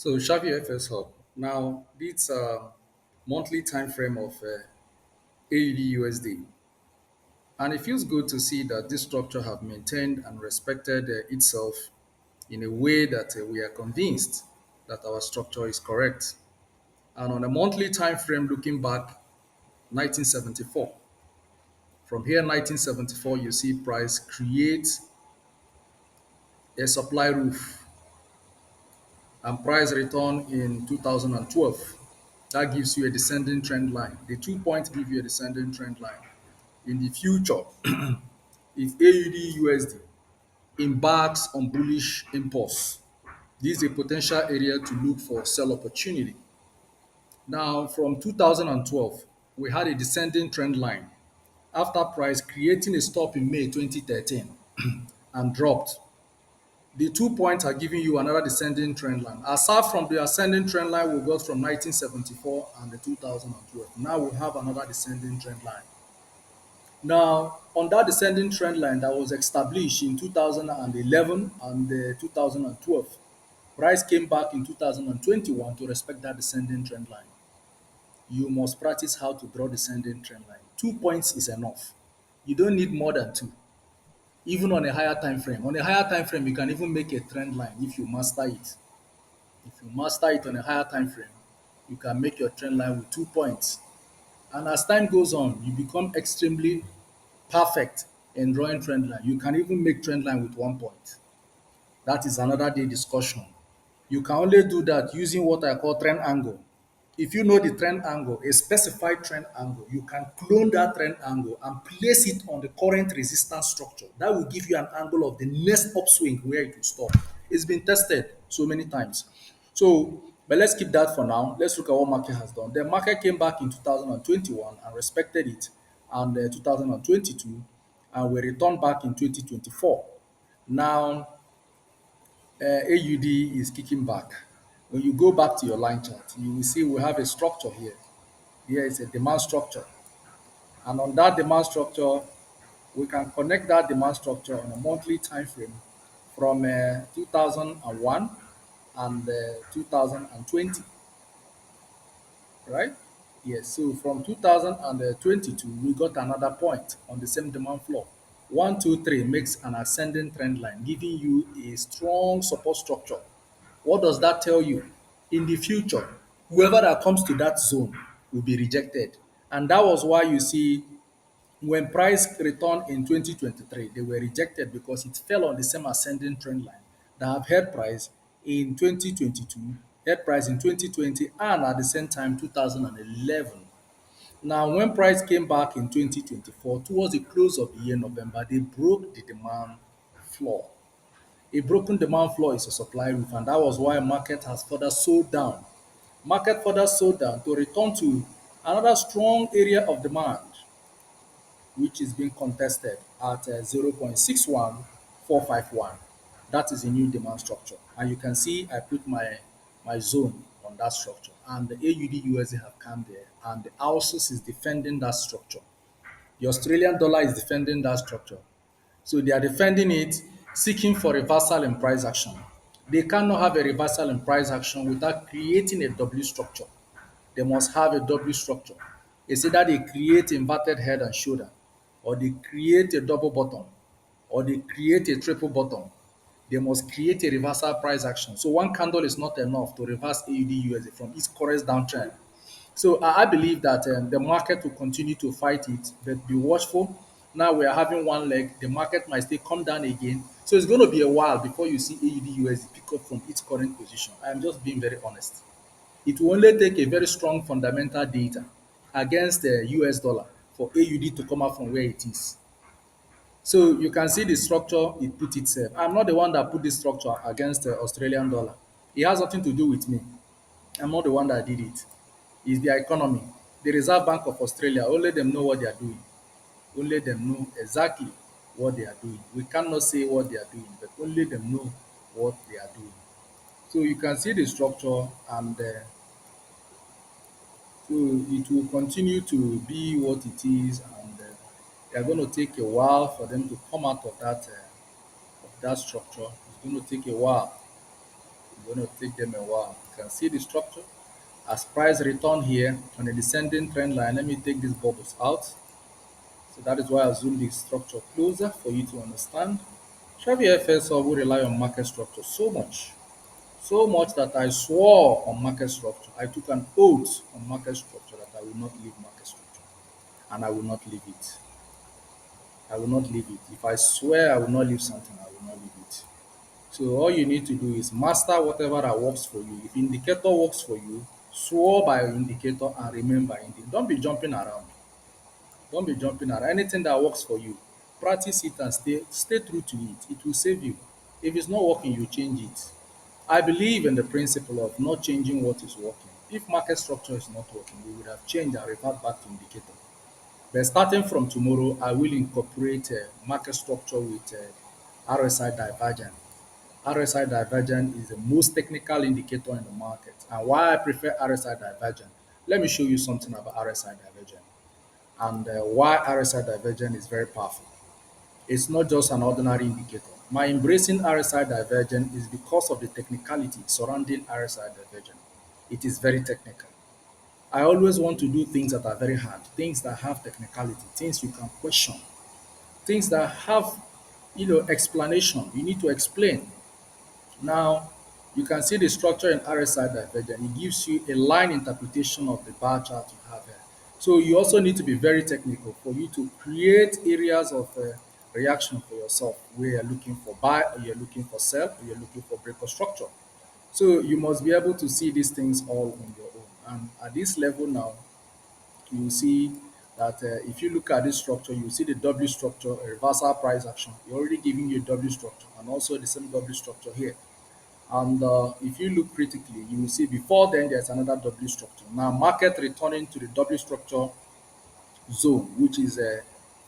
So Shavyfxhub. Now this monthly time frame of AUD USD, and it feels good to see that this structure have maintained and respected itself in a way that we are convinced that our structure is correct. And on a monthly time frame, looking back, 1974. From here, 1974, you see price create a supply roof and price return in 2012. That gives you a descending trend line. The 2 points give you a descending trend line. In the future, if AUD USD embarks on bullish impulse, this is a potential area to look for sell opportunity. Now, from 2012, we had a descending trend line after price creating a stop in May 2013 and dropped. The 2 points are giving you another descending trend line. Aside from the ascending trend line we got from 1974 and the 2012, now we have another descending trend line. Now, on that descending trend line that was established in 2011 and 2012, price came back in 2021 to respect that descending trend line. You must practice how to draw descending trend line. 2 points is enough. You don't need more than two, even on a higher time frame. On a higher time frame, you can even make a trend line if you master it. If you master it on a higher time frame, you can make your trend line with 2 points. And as time goes on, you become extremely perfect in drawing trend line. You can even make trend line with 1 point. That is another day discussion. You can only do that using what I call trend angle. If you know the trend angle, a specified trend angle, you can clone that trend angle and place it on the current resistance structure. That will give you an angle of the next upswing where it will stop. It's been tested so many times. So, but let's keep that for now. Let's look at what market has done. The market came back in 2021 and respected it, and 2022, and we returned back in 2024. Now, AUD is kicking back. When you go back to your line chart, you will see we have a structure here. Here is a demand structure. And on that demand structure, we can connect that demand structure on a monthly time frame from 2001 and 2020, right? Yes, so from 2022, we got another point on the same demand floor. 1, 2, 3 makes an ascending trend line, giving you a strong support structure. What does that tell you? In the future, whoever that comes to that zone will be rejected. And that was why you see when price returned in 2023, they were rejected because it fell on the same ascending trend line that have held price in 2022, held price in 2020, and at the same time 2011. Now, when price came back in 2024, towards the close of the year, November, they broke the demand floor. A broken demand floor is a supply roof, and that was why market has further sold down. Market further sold down to return to another strong area of demand, which is being contested at 0.61451. That is a new demand structure. And you can see I put my zone on that structure. And the AUD USD have come there. And the AUSUS is defending that structure. The Australian dollar is defending that structure. So they are defending it, seeking for reversal in price action. They cannot have a reversal in price action without creating a W structure. They must have a W structure. It's either they create inverted head and shoulder, or they create a double bottom, or they create a triple bottom. They must create a reversal price action. So one candle is not enough to reverse AUD USD from its current downtrend. So I believe that the market will continue to fight it, but be watchful. Now we are having one leg, the market might still come down again. So it's going to be a while before you see AUD USD pick up from its current position. I am just being very honest. It will only take a very strong fundamental data against the US dollar for AUD to come out from where it is. So you can see the structure it put itself. I'm not the one that put this structure against the Australian dollar. It has nothing to do with me. I'm not the one that did it. It's the economy. The Reserve Bank of Australia, only them know what they are doing. Only them know exactly what they are doing. We cannot say what they are doing, but only them know what they are doing. So you can see the structure, and so it will continue to be what it is, and they are going to take a while for them to come out of that structure. It's going to take a while You're going to take them a while. You can see the structure. As price return here on a descending trend line, let me take these bubbles out. So that is why I zoom the structure closer for you to understand. Shavyfxhub will rely on market structure so much that I swore on market structure. I took an oath on market structure that I will not leave market structure, and I will not leave it. I will not leave it. If I swear I will not leave something, I will not leave it. So all you need to do is master whatever that works for you. If indicator works for you, swear by indicator and remain by indicator. Don't be jumping around. Don't be jumping around. Anything that works for you, practice it and stay true to it. It will save you. If it's not working, you change it. I believe in the principle of not changing what is working. If market structure is not working, we would have changed and revert back to indicator. But starting from tomorrow, I will incorporate market structure with RSI divergence. RSI divergence is the most technical indicator in the market. And why I prefer RSI divergence, let me show you something about RSI divergence and why RSI divergence is very powerful. It's not just an ordinary indicator. My embracing RSI divergence is because of the technicality surrounding RSI divergence. It is very technical. I always want to do things that are very hard, things that have technicality, things you can question, things that have, explanation. You need to explain. Now, you can see the structure in RSI divergence. It gives you a line interpretation of the bar chart you have here. So you also need to be very technical for you to create areas of reaction for yourself where you're looking for buy, or you're looking for sell, or you're looking for break of structure. So you must be able to see these things all on your own. And at this level now, you see that if you look at this structure, you see the W structure, a reversal price action. You're already giving you a W structure and also the same W structure here. And if you look critically, you will see before then there's another W structure. Now, market returning to the W structure zone, which is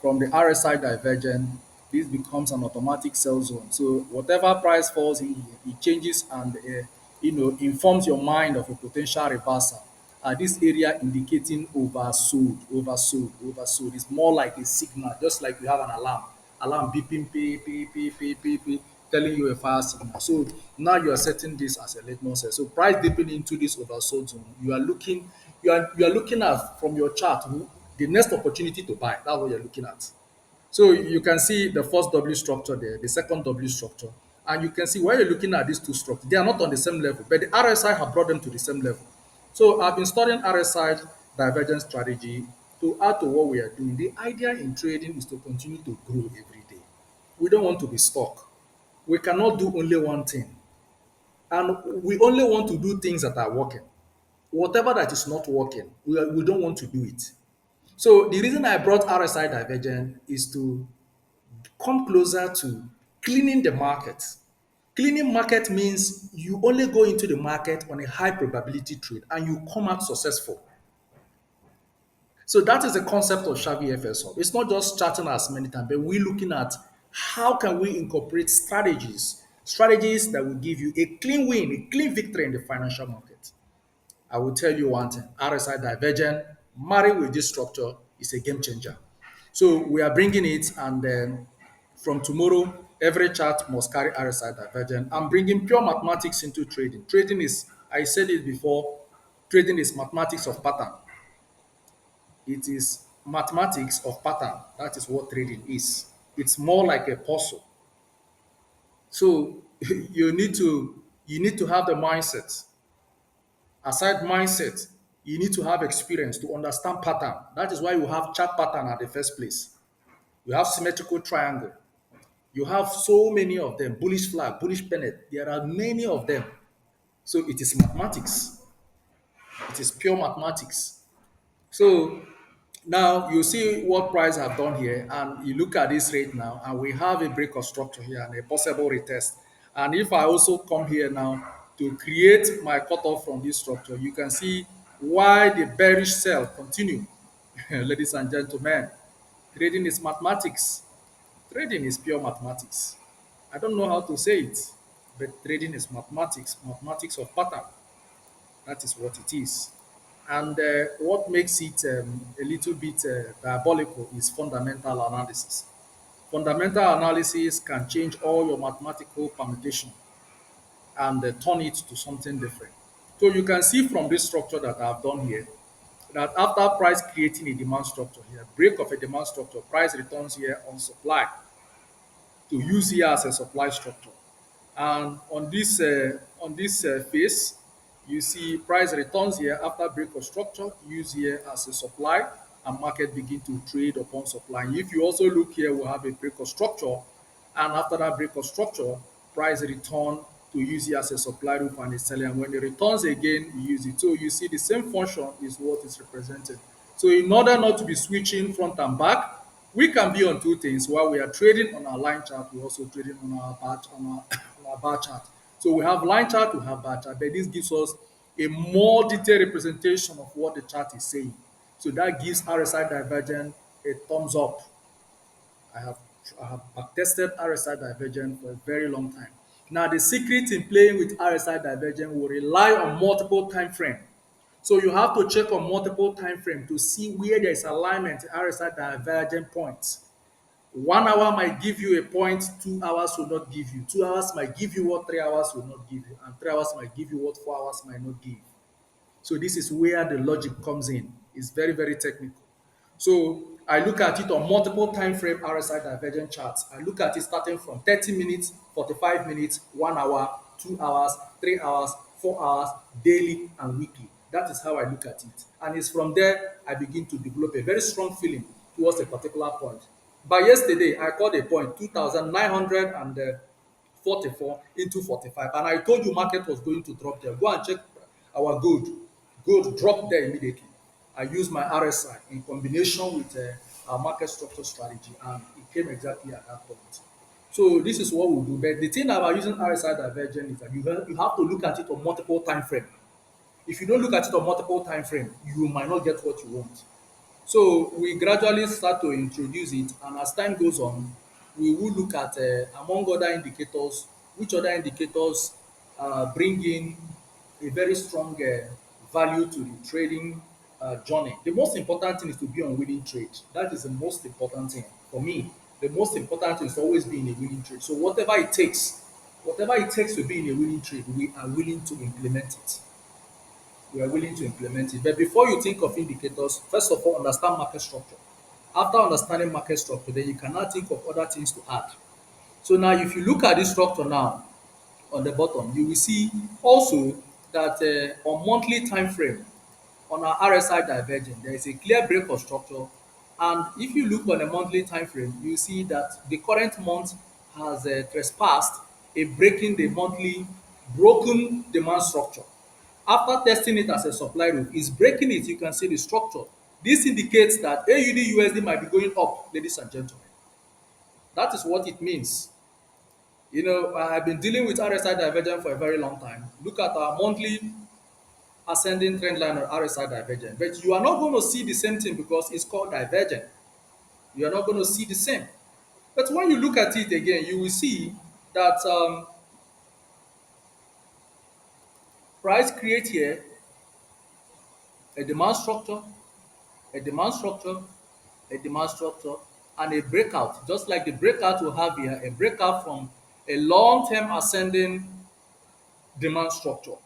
from the RSI divergence, this becomes an automatic sell zone. So whatever price falls in here, it changes and informs your mind of a potential reversal. This area indicating oversold, oversold, oversold. It's more like a signal, just like you have an alarm beeping, beep, beep, beep, beep, beep, beep, telling you a fire signal. So now you are setting this as a litmus test. So price dipping into this oversold zone, you are looking at from your chart the next opportunity to buy. That's what you're looking at. So you can see the first W structure there, the second W structure, and you can see why you're looking at these two structures. They are not on the same level, but the RSI have brought them to the same level. So I've been studying RSI divergence strategy to add to what we are doing. The idea in trading is to continue to grow every day. We don't want to be stuck. We cannot do only one thing. And we only want to do things that are working. Whatever that is not working, we don't want to do it. So the reason I brought RSI divergence is to come closer to cleaning the market. Cleaning market means you only go into the market on a high probability trade and you come out successful. So that is the concept of Shavyfxhub. It's not just charting as many times, but we're looking at how can we incorporate strategies that will give you a clean win, a clean victory in the financial market. I will tell you one thing, RSI divergent, married with this structure is a game changer. So we are bringing it, and then from tomorrow, every chart must carry RSI divergent. I'm bringing pure mathematics into trading. Trading is, I said it before, trading is mathematics of pattern. It is mathematics of pattern. That is what trading is. It's more like a puzzle. So you need to have the mindset. Aside mindset, you need to have experience to understand pattern. That is why you have chart pattern at the first place. You have symmetrical triangle. You have so many of them. Bullish flag, bullish pennant. There are many of them. So it is mathematics. It is pure mathematics. So now you see what price have done here, and you look at this rate now, and we have a break of structure here and a possible retest. And if I also come here now to create my cutoff from this structure, you can see why the bearish sell continue. Ladies and gentlemen, trading is mathematics. Trading is pure mathematics. I don't know how to say it, but trading is mathematics, mathematics of pattern. That is what it is. And what makes it a little bit diabolical is fundamental analysis. Fundamental analysis can change all your mathematical permutation. and turn it to something different. So you can see from this structure that I've done here that after price creating a demand structure here, break of a demand structure, price returns here on supply to use here as a supply structure. And on this phase, you see price returns here after break of structure, use here as a supply, and market begin to trade upon supply. If you also look here, we have a break of structure, and after that break of structure, price return to use it as a supply roof and a seller. And when it returns again, you use it. So you see the same function is what is represented. So in order not to be switching front and back, we can be on two things. While we are trading on our line chart, we're also trading on our on our bar chart. So we have line chart, we have bar chart, but this gives us a more detailed representation of what the chart is saying. So that gives RSI divergence a thumbs up. I have I have backtested RSI divergence for a very long time. Now the secret in playing with RSI divergence will rely on multiple time frame. So you have to check on multiple time frame to see where there is alignment in RSI divergent points. 1 hour might give you a point, 2 hours will not give you. 2 hours might give you what 3 hours will not give you, and 3 hours might give you what 4 hours might not give. So this is where the logic comes in. It's very, very technical. So I look at it on multiple time frame RSI divergent charts. I look at it starting from 30 minutes, 45 minutes, 1 hour, 2 hours, 3 hours, 4 hours, daily and weekly. That is how I look at it. And it's from there I begin to develop a very strong feeling towards a particular point. By yesterday, I called a point 2,944 into 45. And I told you market was going to drop there. Go and check our gold. Gold dropped there immediately. I used my RSI in combination with our market structure strategy, and it came exactly at that point. So this is what we do. But the thing about using RSI divergence is that you have to look at it on multiple time frame. If you don't look at it on multiple time frame, you might not get what you want. So we gradually start to introduce it, and as time goes on, we will look at among other indicators, which other indicators bring in a very strong value to the trading journey. The most important thing is to be on winning trade. That is the most important thing for me. The most important thing is to always be in a winning trade. So whatever it takes to be in a winning trade, we are willing to implement it. We are willing to implement it. But before you think of indicators, first of all, understand market structure. After understanding market structure, then you cannot think of other things to add. So now, if you look at this structure now on the bottom, you will see also that on monthly time frame, on our RSI divergence, there is a clear break of structure. And if you look on a monthly time frame, you see that the current month has trespassed a breaking the monthly broken demand structure. After testing it as a supply roof, it's breaking it. You can see the structure. This indicates that AUD USD might be going up, ladies and gentlemen. That is what it means. You know, I've been dealing with RSI divergence for a very long time. Look at our monthly ascending trend line on RSI divergence. But you are not going to see the same thing because it's called divergent. You are not going to see the same. But when you look at it again, you will see that price create here a demand structure, a demand structure, a demand structure, and a breakout. Just like the breakout we have here, a breakout from a long-term ascending demand structure.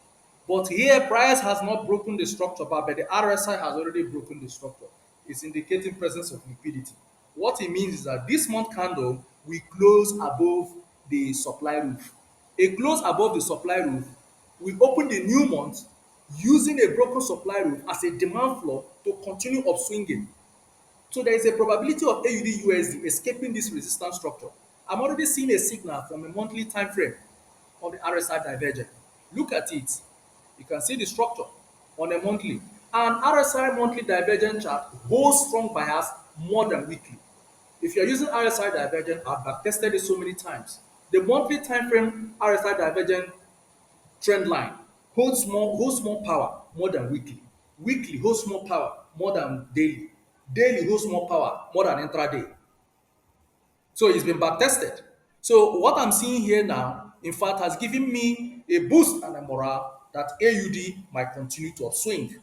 But here, price has not broken the structure, but the RSI has already broken the structure. It's indicating presence of liquidity. What it means is that this month candle we close above the supply roof. A close above the supply roof, we open the new month using a broken supply roof as a demand floor to continue upswinging. So there is a probability of AUD USD escaping this resistance structure. I'm already seeing a signal from a monthly time frame of the RSI divergence. Look at it. You can see the structure on a monthly. And RSI monthly divergence chart holds strong bias more than weekly. If you're using RSI divergence, I've backtested it so many times. The monthly time frame RSI divergence trend line holds more power more than weekly. Weekly holds more power more than daily. Daily holds more power more than intraday. So it's been back tested. So what I'm seeing here now, in fact, has given me a boost and a morale that AUD might continue to upswing.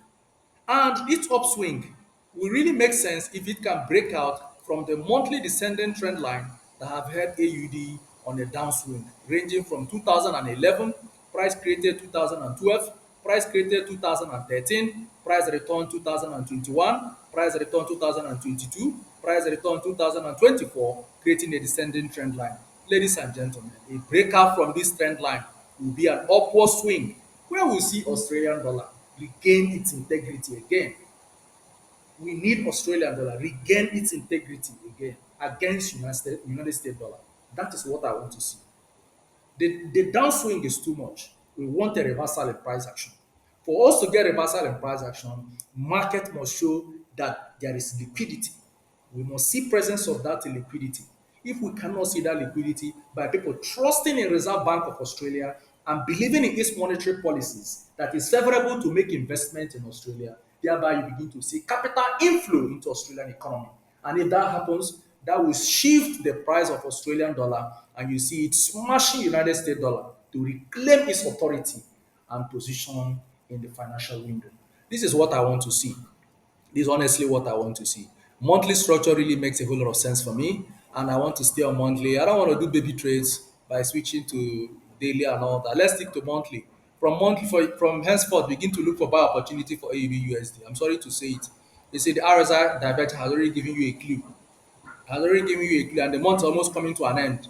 And its upswing will really make sense if it can break out from the monthly descending trend line that have held AUD on a downswing, ranging from 2011 price created 2012, price created 2013, price return 2021, price return 2022, price return 2024, creating a descending trend line. Ladies and gentlemen, a breakout from this trend line will be an upward swing where we see Australian dollar regain its integrity again. We need Australian dollar regain its integrity again against United States dollar. That is what I want to see. The downswing is too much. We want a reversal in price action. For us to get reversal in price action, market must show that there is liquidity. We must see presence of that liquidity. If we cannot see that liquidity by people trusting in Reserve Bank of Australia and believing in its monetary policies that is favorable to make investment in Australia, thereby you begin to see capital inflow into Australian economy. And if that happens, that will shift the price of Australian dollar and you see it smashing United States dollar to reclaim its authority and position in the financial window. This is what I want to see. This is honestly what I want to see. Monthly structure really makes a whole lot of sense for me, and I want to stay on monthly. I don't want to do baby trades by switching to daily and all that. Let's stick to monthly. From henceforth, begin to look for buy opportunity for AUD USD. I'm sorry to say it. They say the RSI divergence has already given you a clue, has already given you a clue, and the month is almost coming to an end.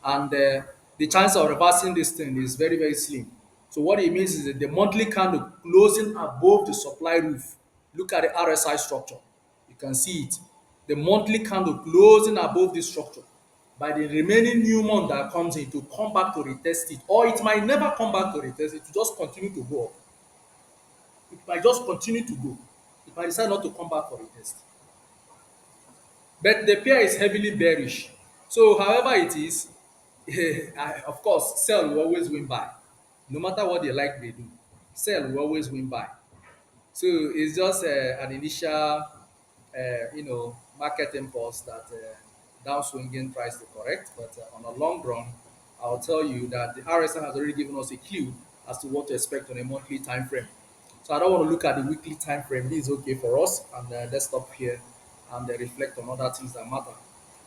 And the chance of reversing this thing is very, very slim. So what it means is that the monthly candle closing above the supply roof. Look at the RSI structure. You can see it. The monthly candle closing above this structure. By the remaining new month that comes in to come back to retest it, or it might never come back to retest it, to just continue to go up. It might just continue to go. It might decide not to come back for retest. But the pair is heavily bearish. So, however it is, of course, sell will always win buy. No matter what they like, they do. Sell will always win buy. So it's just an initial, market impulse that downswinging price to correct. But on a long run, I'll tell you that the RSI has already given us a clue as to what to expect on a monthly time frame. So I don't want to look at the weekly time frame. This is okay for us, and let's stop here and reflect on other things that matter.